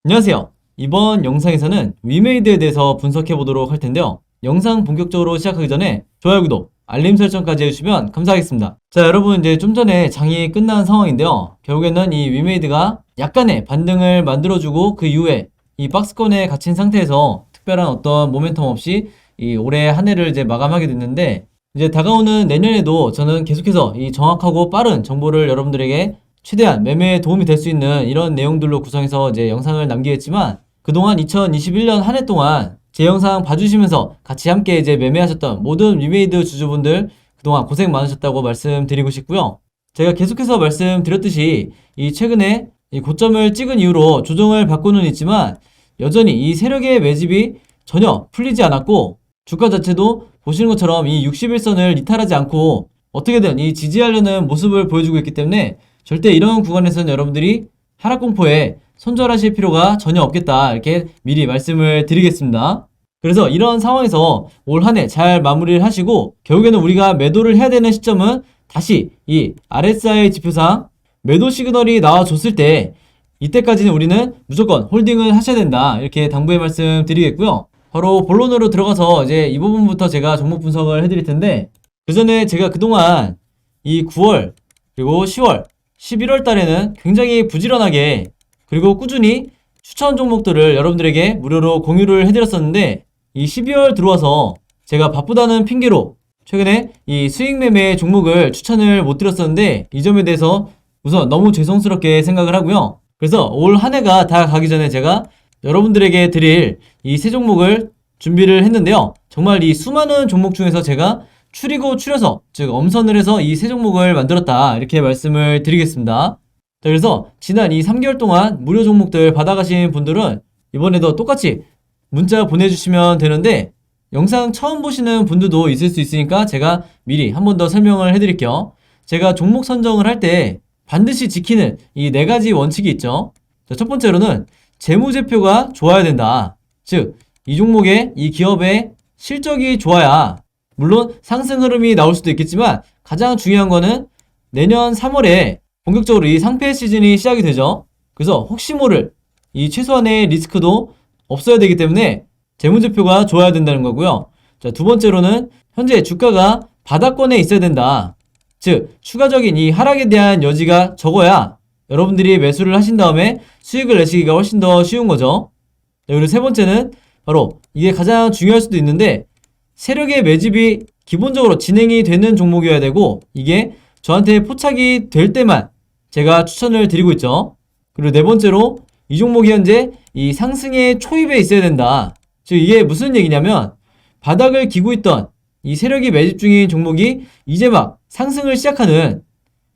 안녕하세요. 이번 영상에서는 위메이드에 대해서 분석해 보도록 할 텐데요. 영상 본격적으로 시작하기 전에 좋아요, 구독, 알림 설정까지 해주시면 감사하겠습니다. 자, 여러분 이제 좀 전에 장이 끝난 상황인데요. 결국에는 이 위메이드가 약간의 반등을 만들어주고 그 이후에 이 박스권에 갇힌 상태에서 특별한 어떤 모멘텀 없이 이 올해 한 해를 이제 마감하게 됐는데, 이제 다가오는 내년에도 저는 계속해서 이 정확하고 빠른 정보를 여러분들에게 최대한 매매에 도움이 될 수 있는 이런 내용들로 구성해서 이제 영상을 남기겠지만, 그동안 2021년 한 해 동안 제 영상 봐주시면서 같이 함께 이제 매매하셨던 모든 위메이드 주주분들 그동안 고생 많으셨다고 말씀드리고 싶고요. 제가 계속해서 말씀드렸듯이 이 최근에 이 고점을 찍은 이후로 조정을 받고는 있지만 여전히 이 세력의 매집이 전혀 풀리지 않았고, 주가 자체도 보시는 것처럼 이 60일선을 이탈하지 않고 어떻게든 이 지지하려는 모습을 보여주고 있기 때문에 절대 이런 구간에서는 여러분들이 하락 공포에 손절하실 필요가 전혀 없겠다, 이렇게 미리 말씀을 드리겠습니다. 그래서 이런 상황에서 올 한 해 잘 마무리를 하시고, 결국에는 우리가 매도를 해야 되는 시점은 다시 이 RSI 지표상 매도 시그널이 나와줬을 때, 이때까지는 우리는 무조건 홀딩을 하셔야 된다, 이렇게 당부의 말씀 드리겠고요. 바로 본론으로 들어가서 이제 이 부분부터 제가 종목 분석을 해드릴 텐데, 그 전에 제가 그동안 이 9월 그리고 10월 11월 달에는 굉장히 부지런하게 그리고 꾸준히 추천 종목들을 여러분들에게 무료로 공유를 해드렸었는데, 이 12월 들어와서 제가 바쁘다는 핑계로 최근에 이 수익 매매 종목을 추천을 못 드렸었는데, 이 점에 대해서 우선 너무 죄송스럽게 생각을 하고요. 그래서 올 한 해가 다 가기 전에 제가 여러분들에게 드릴 이 세 종목을 준비를 했는데요. 정말 이 수많은 종목 중에서 제가 추리고 추려서, 즉 엄선을 해서 이 세 종목을 만들었다, 이렇게 말씀을 드리겠습니다. 자, 그래서 지난 이 3개월 동안 무료 종목들 받아가신 분들은 이번에도 똑같이 문자 보내주시면 되는데, 영상 처음 보시는 분들도 있을 수 있으니까 제가 미리 한 번 더 설명을 해드릴게요. 제가 종목 선정을 할 때 반드시 지키는 이 4가지 원칙이 있죠. 자, 첫 번째로는 재무제표가 좋아야 된다. 즉 이 종목의 이 기업의 실적이 좋아야, 물론 상승 흐름이 나올 수도 있겠지만 가장 중요한 거는 내년 3월에 본격적으로 이 상패 시즌이 시작이 되죠. 그래서 혹시 모를 이 최소한의 리스크도 없어야 되기 때문에 재무제표가 좋아야 된다는 거고요. 자, 두 번째로는 현재 주가가 바닥권에 있어야 된다. 즉 추가적인 이 하락에 대한 여지가 적어야 여러분들이 매수를 하신 다음에 수익을 내시기가 훨씬 더 쉬운 거죠. 자, 그리고 세 번째는 바로 이게 가장 중요할 수도 있는데, 세력의 매집이 기본적으로 진행이 되는 종목이어야 되고, 이게 저한테 포착이 될 때만 제가 추천을 드리고 있죠. 그리고 네 번째로 이 종목이 현재 이 상승의 초입에 있어야 된다. 즉 이게 무슨 얘기냐면, 바닥을 기고 있던 이 세력이 매집 중인 종목이 이제 막 상승을 시작하는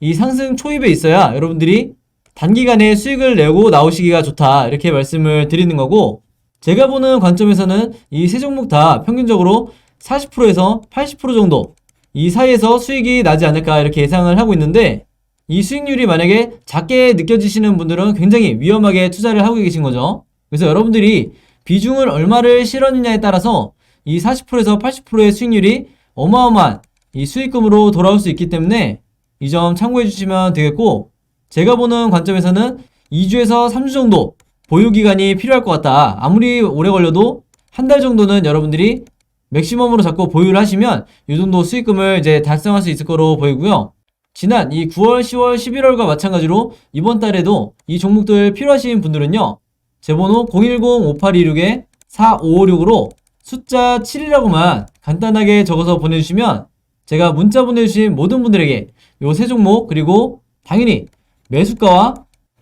이 상승 초입에 있어야 여러분들이 단기간에 수익을 내고 나오시기가 좋다, 이렇게 말씀을 드리는 거고, 제가 보는 관점에서는 이 세 종목 다 평균적으로 40%에서 80% 정도 이 사이에서 수익이 나지 않을까, 이렇게 예상을 하고 있는데, 이 수익률이 만약에 작게 느껴지시는 분들은 굉장히 위험하게 투자를 하고 계신 거죠. 그래서 여러분들이 비중을 얼마를 실었느냐에 따라서 이 40%에서 80%의 수익률이 어마어마한 이 수익금으로 돌아올 수 있기 때문에 이 점 참고해 주시면 되겠고, 제가 보는 관점에서는 2주에서 3주 정도 보유기간이 필요할 것 같다. 아무리 오래 걸려도 한 달 정도는 여러분들이 맥시멈으로 잡고 보유를 하시면 이 정도 수익금을 이제 달성할 수 있을 거로 보이고요. 지난 이 9월, 10월, 11월과 마찬가지로 이번 달에도 이 종목들 필요하신 분들은요, 제 번호 010-5826-4556으로 숫자 7이라고만 간단하게 적어서 보내주시면 제가 문자 보내주신 모든 분들에게 요 세 종목, 그리고 당연히 매수가와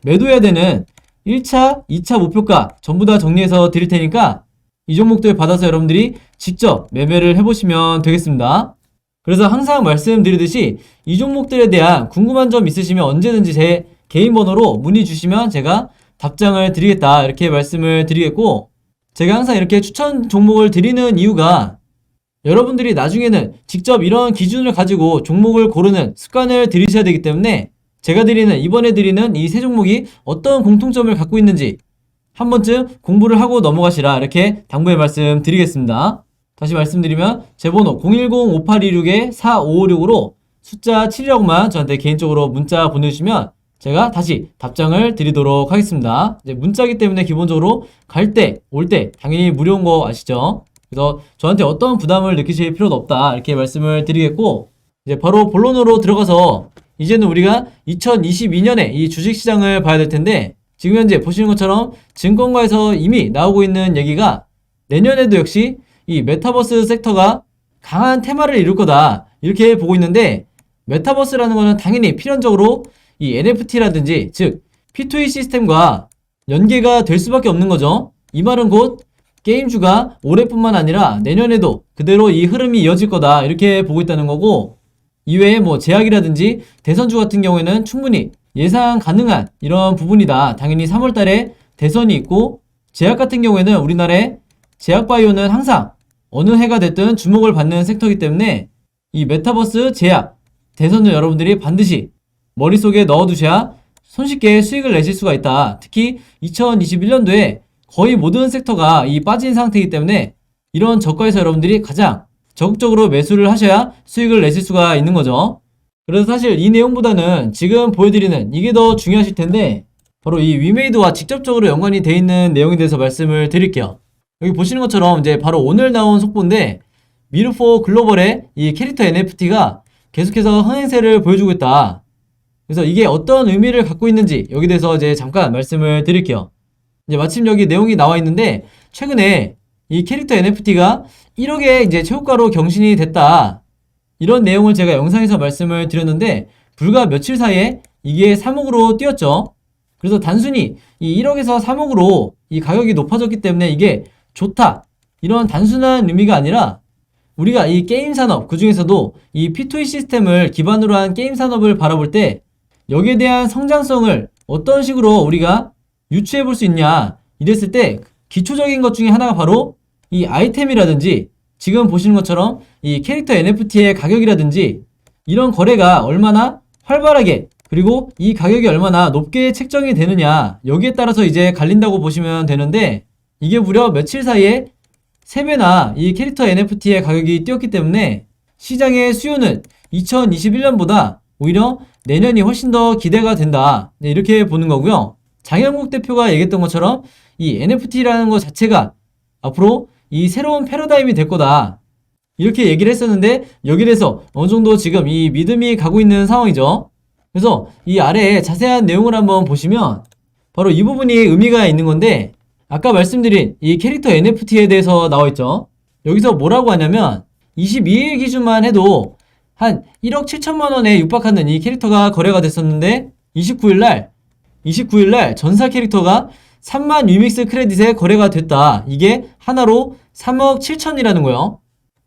매도해야 되는 1차, 2차 목표가 전부 다 정리해서 드릴 테니까 이 종목들 받아서 여러분들이 직접 매매를 해보시면 되겠습니다. 그래서 항상 말씀드리듯이 이 종목들에 대한 궁금한 점 있으시면 언제든지 제 개인 번호로 문의 주시면 제가 답장을 드리겠다, 이렇게 말씀을 드리겠고, 제가 항상 이렇게 추천 종목을 드리는 이유가 여러분들이 나중에는 직접 이런 기준을 가지고 종목을 고르는 습관을 들이셔야 되기 때문에, 제가 이번에 드리는 이 세 종목이 어떤 공통점을 갖고 있는지 한 번쯤 공부를 하고 넘어가시라, 이렇게 당부의 말씀 드리겠습니다. 다시 말씀드리면 제 번호 010-5826-4556으로 숫자 7이라고만 저한테 개인적으로 문자 보내주시면 제가 다시 답장을 드리도록 하겠습니다. 이제 문자기 때문에 기본적으로 갈 때, 올 때 당연히 무료인 거 아시죠? 그래서 저한테 어떤 부담을 느끼실 필요는 없다 이렇게 말씀을 드리겠고, 이제 바로 본론으로 들어가서 이제는 우리가 2022년에 이 주식시장을 봐야 될 텐데, 지금 현재 보시는 것처럼 증권가에서 이미 나오고 있는 얘기가 내년에도 역시 이 메타버스 섹터가 강한 테마를 이룰 거다 이렇게 보고 있는데, 메타버스라는 거는 당연히 필연적으로 이 NFT라든지 즉 P2E 시스템과 연계가 될 수밖에 없는 거죠. 이 말은 곧 게임주가 올해뿐만 아니라 내년에도 그대로 이 흐름이 이어질 거다 이렇게 보고 있다는 거고, 이외에 뭐 제약이라든지 대선주 같은 경우에는 충분히 예상 가능한 이런 부분이다. 당연히 3월 달에 대선이 있고, 제약 같은 경우에는 우리나라의 제약바이오는 항상 어느 해가 됐든 주목을 받는 섹터이기 때문에 이 메타버스 제약 대선을 여러분들이 반드시 머릿속에 넣어두셔야 손쉽게 수익을 내실 수가 있다. 특히 2021년도에 거의 모든 섹터가 이 빠진 상태이기 때문에 이런 저가에서 여러분들이 가장 적극적으로 매수를 하셔야 수익을 내실 수가 있는 거죠. 그래서 사실 이 내용보다는 지금 보여드리는 이게 더 중요하실 텐데, 바로 이 위메이드와 직접적으로 연관이 되어 있는 내용에 대해서 말씀을 드릴게요. 여기 보시는 것처럼 이제 바로 오늘 나온 속보인데, 미르포 글로벌의 이 캐릭터 NFT가 계속해서 흥행세를 보여주고 있다. 그래서 이게 어떤 의미를 갖고 있는지 여기 대해서 이제 잠깐 말씀을 드릴게요. 이제 마침 여기 내용이 나와 있는데, 최근에 이 캐릭터 NFT가 1억의 이제 최고가로 경신이 됐다. 이런 내용을 제가 영상에서 말씀을 드렸는데, 불과 며칠 사이에 이게 3억으로 뛰었죠. 그래서 단순히 이 1억에서 3억으로 이 가격이 높아졌기 때문에 이게 좋다, 이런 단순한 의미가 아니라, 우리가 이 게임 산업, 그 중에서도 이 P2E 시스템을 기반으로 한 게임 산업을 바라볼 때 여기에 대한 성장성을 어떤 식으로 우리가 유추해 볼 수 있냐 이랬을 때, 기초적인 것 중에 하나가 바로 이 아이템이라든지 지금 보시는 것처럼 이 캐릭터 NFT의 가격이라든지 이런 거래가 얼마나 활발하게, 그리고 이 가격이 얼마나 높게 책정이 되느냐, 여기에 따라서 이제 갈린다고 보시면 되는데, 이게 무려 며칠 사이에 3배나 이 캐릭터 NFT의 가격이 뛰었기 때문에 시장의 수요는 2021년보다 오히려 내년이 훨씬 더 기대가 된다. 네, 이렇게 보는 거고요. 장영국 대표가 얘기했던 것처럼 이 NFT라는 것 자체가 앞으로 이 새로운 패러다임이 될 거다, 이렇게 얘기를 했었는데, 여기에 대해서 어느 정도 지금 이 믿음이 가고 있는 상황이죠. 그래서 이 아래에 자세한 내용을 한번 보시면 바로 이 부분이 의미가 있는 건데, 아까 말씀드린 이 캐릭터 NFT에 대해서 나와 있죠. 여기서 뭐라고 하냐면 22일 기준만 해도 한 1억 7천만 원에 육박하는 이 캐릭터가 거래가 됐었는데, 29일 날 전사 캐릭터가 3만 위믹스 크레딧에 거래가 됐다. 이게 하나로 3억 7천이라는 거예요.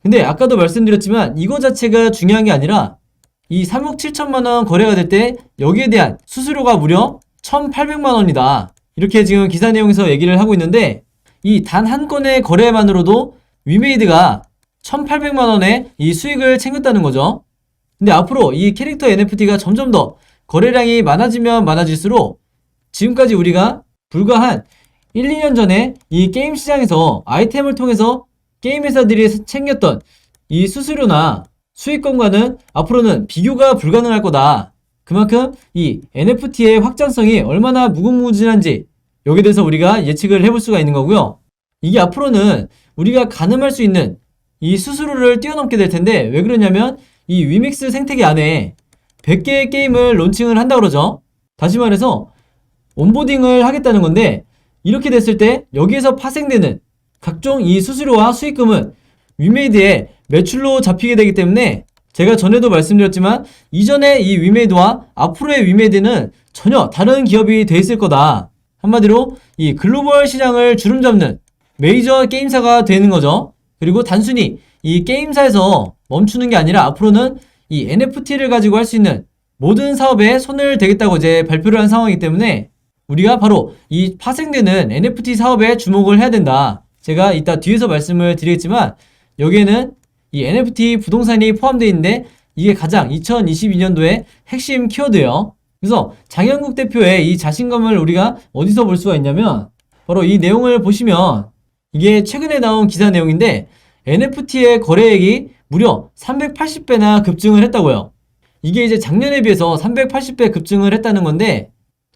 근데 아까도 말씀드렸지만 이거 자체가 중요한 게 아니라, 이 3억 7천만 원 거래가 될 때 여기에 대한 수수료가 무려 1,800만 원이다. 이렇게 지금 기사 내용에서 얘기를 하고 있는데, 이 단 한 건의 거래만으로도 위메이드가 1,800만 원의 이 수익을 챙겼다는 거죠. 근데 앞으로 이 캐릭터 NFT가 점점 더 거래량이 많아지면 많아질수록, 지금까지 우리가 불과 한 1, 2년 전에 이 게임 시장에서 아이템을 통해서 게임 회사들이 챙겼던 이 수수료나 수익권과는 앞으로는 비교가 불가능할 거다. 그만큼 이 NFT의 확장성이 얼마나 무궁무진한지 여기에 대해서 우리가 예측을 해볼 수가 있는 거고요. 이게 앞으로는 우리가 가늠할 수 있는 이 수수료를 뛰어넘게 될 텐데, 왜 그러냐면 이 위믹스 생태계 안에 100개의 게임을 론칭을 한다 그러죠. 다시 말해서 온보딩을 하겠다는 건데, 이렇게 됐을 때 여기에서 파생되는 각종 이 수수료와 수익금은 위메이드의 매출로 잡히게 되기 때문에, 제가 전에도 말씀드렸지만 이전의 이 위메이드와 앞으로의 위메이드는 전혀 다른 기업이 돼 있을 거다. 한마디로 이 글로벌 시장을 주름잡는 메이저 게임사가 되는 거죠. 그리고 단순히 이 게임사에서 멈추는 게 아니라 앞으로는 이 NFT를 가지고 할 수 있는 모든 사업에 손을 대겠다고 이제 발표를 한 상황이기 때문에, 우리가 바로 이 파생되는 NFT 사업에 주목을 해야 된다. 제가 이따 뒤에서 말씀을 드리겠지만 여기에는 이 NFT 부동산이 포함되어 있는데, 이게 가장 2022년도의 핵심 키워드예요. 그래서 장영국 대표의 이 자신감을 우리가 어디서 볼 수가 있냐면, 바로 이 내용을 보시면 이게 최근에 나온 기사 내용인데, NFT의 거래액이 무려 380배나 급증을 했다고요. 이게 이제 작년에 비해서 380배 급증을 했다는 건데,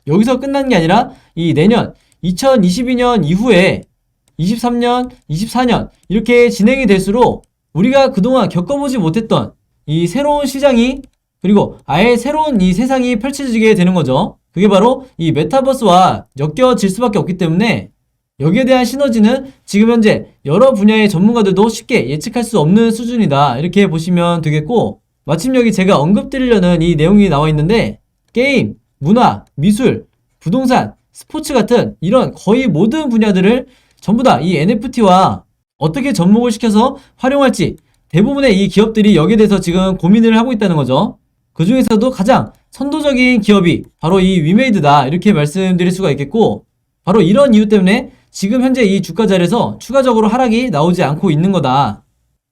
여기서 끝난 게 아니라 이 내년 2022년 이후에 23년, 24년 이렇게 진행이 될수록 우리가 그동안 겪어보지 못했던 이 새로운 시장이, 그리고 아예 새로운 이 세상이 펼쳐지게 되는 거죠. 그게 바로 이 메타버스와 엮여질 수밖에 없기 때문에 여기에 대한 시너지는 지금 현재 여러 분야의 전문가들도 쉽게 예측할 수 없는 수준이다, 이렇게 보시면 되겠고, 마침 여기 제가 언급드리려는 이 내용이 나와 있는데, 게임, 문화, 미술, 부동산, 스포츠 같은 이런 거의 모든 분야들을 전부 다 이 NFT와 어떻게 접목을 시켜서 활용할지 대부분의 이 기업들이 여기에 대해서 지금 고민을 하고 있다는 거죠. 그 중에서도 가장 선도적인 기업이 바로 이 위메이드다, 이렇게 말씀드릴 수가 있겠고, 바로 이런 이유 때문에 지금 현재 이 주가 자리에서 추가적으로 하락이 나오지 않고 있는 거다,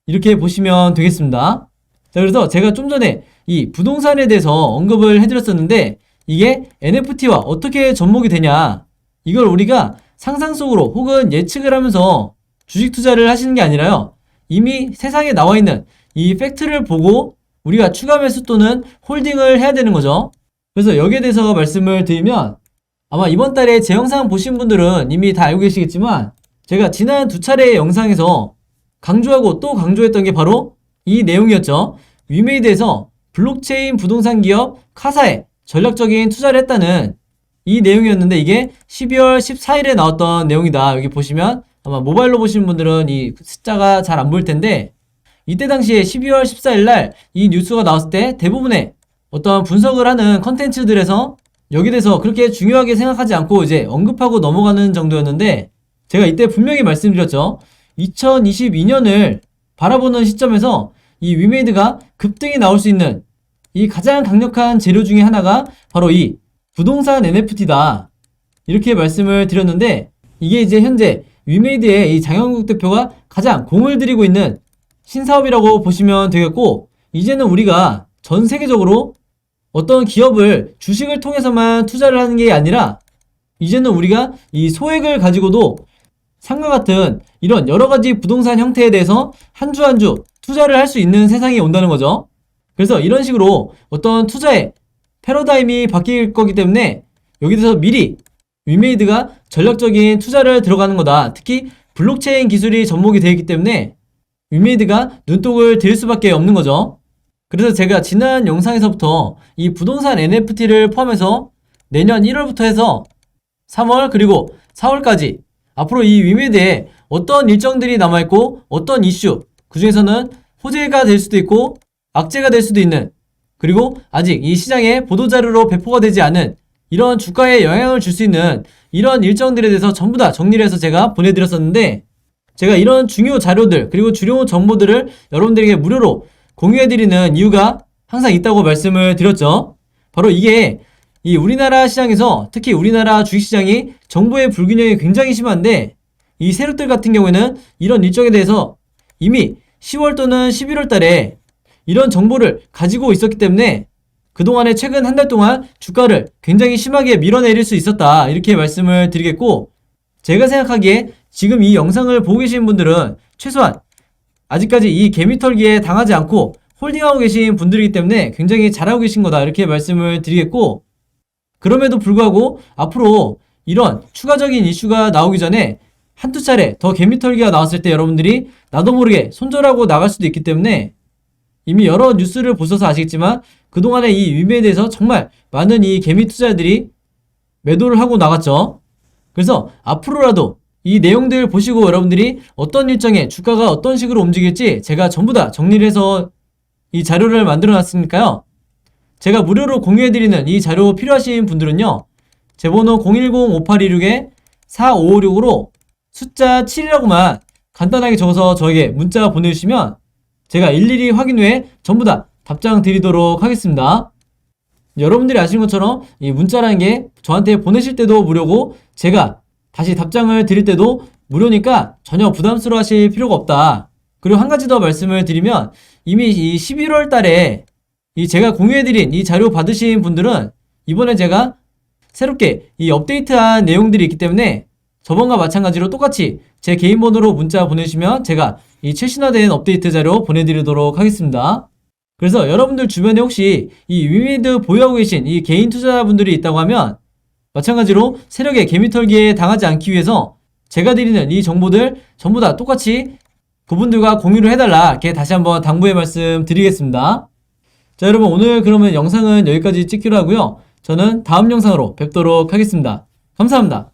이렇게 보시면 되겠습니다. 자, 그래서 제가 좀 전에 이 부동산에 대해서 언급을 해드렸었는데, 이게 NFT와 어떻게 접목이 되냐, 이걸 우리가 상상 속으로 혹은 예측을 하면서 주식 투자를 하시는 게 아니라요, 이미 세상에 나와 있는 이 팩트를 보고 우리가 추가 매수 또는 홀딩을 해야 되는 거죠. 그래서 여기에 대해서 말씀을 드리면, 아마 이번 달에 제 영상 보신 분들은 이미 다 알고 계시겠지만, 제가 지난 두 차례의 영상에서 강조하고 또 강조했던 게 바로 이 내용이었죠. 위메이드에서 블록체인 부동산 기업 카사에 전략적인 투자를 했다는 이 내용이었는데, 이게 12월 14일에 나왔던 내용이다. 여기 보시면 아마 모바일로 보시는 분들은 이 숫자가 잘 안 보일 텐데, 이때 당시에 12월 14일 날 이 뉴스가 나왔을 때 대부분의 어떤 분석을 하는 컨텐츠들에서 여기 대해서 그렇게 중요하게 생각하지 않고 이제 언급하고 넘어가는 정도였는데, 제가 이때 분명히 말씀드렸죠. 2022년을 바라보는 시점에서 이 위메이드가 급등이 나올 수 있는 이 가장 강력한 재료 중에 하나가 바로 이 부동산 NFT다, 이렇게 말씀을 드렸는데, 이게 이제 현재 위메이드의 이 장영국 대표가 가장 공을 들이고 있는 신사업이라고 보시면 되겠고, 이제는 우리가 전 세계적으로 어떤 기업을 주식을 통해서만 투자를 하는 게 아니라, 이제는 우리가 이 소액을 가지고도 상과 같은 이런 여러 가지 부동산 형태에 대해서 한 주 한 주 투자를 할 수 있는 세상이 온다는 거죠. 그래서 이런 식으로 어떤 투자의 패러다임이 바뀔 거기 때문에 여기 대해서 미리 위메이드가 전략적인 투자를 들어가는 거다. 특히 블록체인 기술이 접목이 되어 있기 때문에 위메이드가 눈독을 들일 수밖에 없는 거죠. 그래서 제가 지난 영상에서부터 이 부동산 NFT를 포함해서 내년 1월부터 해서 3월 그리고 4월까지 앞으로 이 위메이드에 어떤 일정들이 남아있고 어떤 이슈, 그 중에서는 호재가 될 수도 있고 악재가 될 수도 있는, 그리고 아직 이 시장에 보도자료로 배포가 되지 않은 이런 주가에 영향을 줄 수 있는 이런 일정들에 대해서 전부 다 정리를 해서 제가 보내드렸었는데, 제가 이런 중요 자료들 그리고 주요 정보들을 여러분들에게 무료로 공유해드리는 이유가 항상 있다고 말씀을 드렸죠. 바로 이게 이 우리나라 시장에서, 특히 우리나라 주식시장이 정보의 불균형이 굉장히 심한데, 이 세력들 같은 경우에는 이런 일정에 대해서 이미 10월 또는 11월 달에 이런 정보를 가지고 있었기 때문에 그동안에 최근 한 달 동안 주가를 굉장히 심하게 밀어내릴 수 있었다, 이렇게 말씀을 드리겠고, 제가 생각하기에 지금 이 영상을 보고 계신 분들은 최소한 아직까지 이 개미털기에 당하지 않고 홀딩하고 계신 분들이기 때문에 굉장히 잘하고 계신 거다, 이렇게 말씀을 드리겠고, 그럼에도 불구하고 앞으로 이런 추가적인 이슈가 나오기 전에 한두 차례 더 개미털기가 나왔을 때 여러분들이 나도 모르게 손절하고 나갈 수도 있기 때문에, 이미 여러 뉴스를 보셔서 아시겠지만 그동안에 이 위메이드에서 정말 많은 이 개미 투자자들이 매도를 하고 나갔죠. 그래서 앞으로라도 이 내용들 보시고 여러분들이 어떤 일정에 주가가 어떤 식으로 움직일지 제가 전부 다 정리를 해서 이 자료를 만들어 놨으니까요, 제가 무료로 공유해드리는 이 자료 필요하신 분들은요, 제 번호 010-5816-4556으로 숫자 7이라고만 간단하게 적어서 저에게 문자 보내주시면 제가 일일이 확인 후에 전부 다 답장 드리도록 하겠습니다. 여러분들이 아시는 것처럼 이 문자라는 게 저한테 보내실 때도 무료고 제가 다시 답장을 드릴 때도 무료니까 전혀 부담스러워 하실 필요가 없다. 그리고 한 가지 더 말씀을 드리면, 이미 이 11월 달에 이 제가 공유해드린 이 자료 받으신 분들은 이번에 제가 새롭게 이 업데이트한 내용들이 있기 때문에 저번과 마찬가지로 똑같이 제 개인 번호로 문자 보내주시면 제가 이 최신화된 업데이트 자료 보내드리도록 하겠습니다. 그래서 여러분들 주변에 혹시 이 위메이드 보유하고 계신 이 개인 투자자분들이 있다고 하면 마찬가지로 세력의 개미털기에 당하지 않기 위해서 제가 드리는 이 정보들 전부 다 똑같이 그분들과 공유를 해달라, 이렇게 다시 한번 당부의 말씀 드리겠습니다. 자, 여러분 오늘 그러면 영상은 여기까지 찍기로 하고요. 저는 다음 영상으로 뵙도록 하겠습니다. 감사합니다.